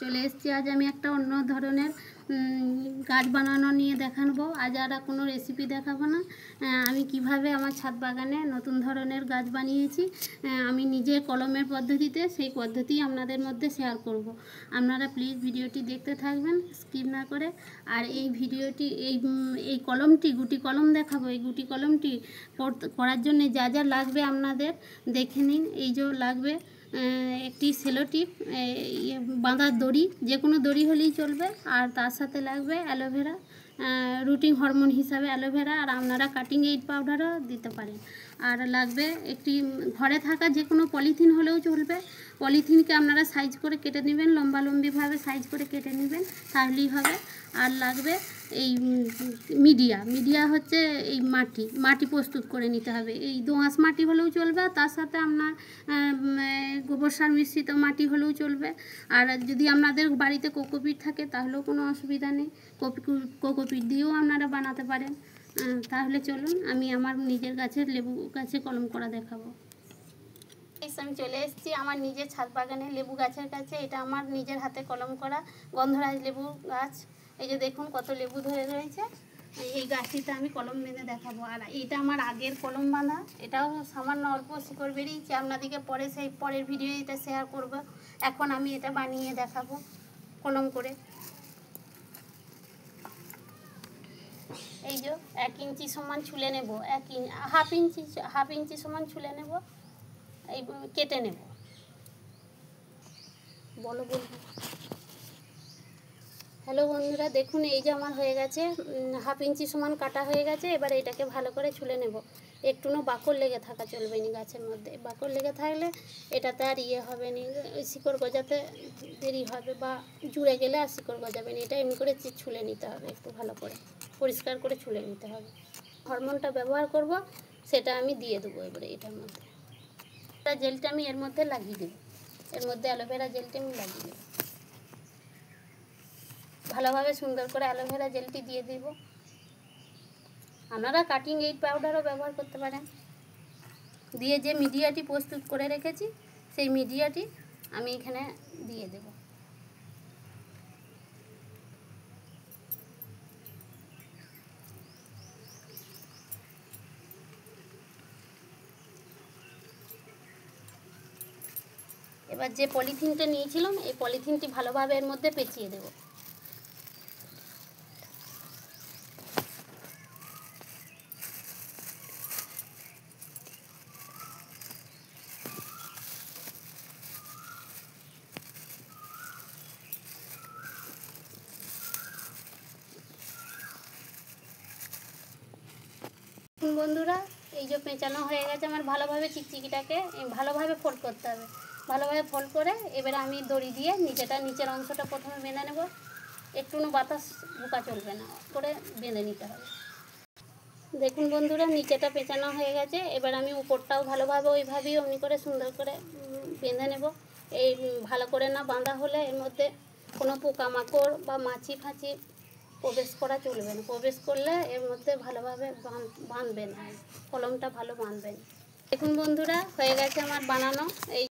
চলে এসেছি। আজ আমি একটা অন্য ধরনের গাছ বানানো নিয়ে দেখাবো। আজ আর কোনো রেসিপি দেখাবো না। আমি কিভাবে আমার ছাদ বাগানে নতুন ধরনের গাছ বানিয়েছি আমি নিজে কলমের পদ্ধতিতে, সেই পদ্ধতি আপনাদের মধ্যে শেয়ার করব। আপনারা প্লিজ ভিডিওটি দেখতে থাকবেন স্কিপ না করে। আর এই ভিডিওটি এই কলমটি গুটি কলম দেখাবো। এই গুটি কলমটি করার জন্য যা যা লাগবে আপনাদের দেখে নিন। এই যে লাগবে একটি সেলো টিপ, বাঁধার দড়ি, যে কোনো দড়ি হলেই চলবে। আর তার সাথে লাগবে অ্যালোভেরা, রুটিং হরমোন হিসাবে অ্যালোভেরা। আর আপনারা কাটিং এইড পাউডারও দিতে পারেন। আর লাগবে একটি ঘরে থাকা যে কোনো পলিথিন হলেও চলবে। পলিথিনকে আপনারা সাইজ করে কেটে নেবেন, লম্বালম্বিভাবে সাইজ করে কেটে নেবেন, তাহলেই হবে। আর লাগবে এই মিডিয়া হচ্ছে এই মাটি প্রস্তুত করে নিতে হবে। এই দোআঁশ মাটি হলেও চলবে, তার সাথে আপনার গোবর সার মিশ্রিত মাটি হলেও চলবে। আর যদি আপনাদের বাড়িতে কোকোপিট থাকে তাহলেও কোনো অসুবিধা নেই, কোকোপিট দিয়েও আপনারা বানাতে পারেন। তাহলে চলুন আমি আমার নিজের গাছের লেবু গাছে কলম করা দেখাবো। আমি চলে এসেছি আমার নিজের ছাদ বাগানে লেবু গাছের কাছে। এটা আমার নিজের হাতে কলম করা গন্ধরাজ লেবু গাছ। এই যে দেখুন কত লেবু ধরে রয়েছে। এই গাছটিতে আমি কলম বেঁধে দেখাবো। আর এটা আমার আগের কলম বাঁধা, এটাও সামান্য অল্প শিকড় বেরিয়েছে। আপনাদেরকে পরের ভিডিও এটা শেয়ার করব। এখন আমি এটা বানিয়ে দেখাবো কলম করে। এই যে 1 ইঞ্চি সমান ছুলে নেব, হাফ ইঞ্চি সমান ছুলে নেব, এই কেটে নেব। বলবো হ্যালো বন্ধুরা, দেখুন এই যে আমার হয়ে গেছে, হাফ ইঞ্চি সমান কাটা হয়ে গেছে। এবার এটাকে ভালো করে ছুলে নেব। একটুও বাকল লেগে থাকা চলবে না গাছের মধ্যে। বাকল লেগে থাকলে এটাতে আর হবে না, শিকড় গজাতে দেরি হবে, বা জুড়ে গেলে আর শিকড় গজাবে না। এটা এমনি করে ছুলে নিতে হবে, একটু ভালো করে পরিষ্কার করে ছুলে নিতে হবে। হরমোনটা ব্যবহার করব, সেটা আমি দিয়ে দেবো এবারে এটার মধ্যে। জেলটা আমি এর মধ্যে লাগিয়ে দেবো, এর মধ্যে অ্যালোভেরা জেলটা আমি লাগিয়ে দেবো। ভালোভাবে সুন্দর করে অ্যালোভেরা জেলটি দিয়ে দেব। আপনারা কাটিং এইড পাউডারও ব্যবহার করতে পারেন। দিয়ে যে মিডিয়াটি প্রস্তুত করে রেখেছি, সেই মিডিয়াটি আমি এখানে দিয়ে দেব। এবার যে পলিথিনটা নিয়েছিলাম, এই পলিথিনটি ভালোভাবে এর মধ্যে পেঁচিয়ে দেব। বন্ধুরা, এই যে পেঁচানো হয়ে গেছে আমার। ভালোভাবে চিকচিকিটাকে ভালোভাবে ফোল্ড করতে হবে। ভালোভাবে ফোল্ড করে এবারে আমি দড়ি দিয়ে নিচের অংশটা প্রথমে বেঁধে নেব। একটুও বাতাস ঢোকা চলবে না, করে বেঁধে নিতে হবে। দেখুন বন্ধুরা, নিচেটা পেঁচানো হয়ে গেছে। এবার আমি উপরটাও ভালোভাবে ওইভাবেই অমনি করে সুন্দর করে বেঁধে নেব। এই ভালো করে না বাঁধা হলে এর মধ্যে কোনো পোকামাকড় বা মাছি ফাঁচি প্রবেশ করা চলবে না। প্রবেশ করলে এর মধ্যে ভালোভাবে বাঁধবে না, কলমটা ভালো বাঁধবে না। দেখুন বন্ধুরা, হয়ে গেছে আমার বানানো। এই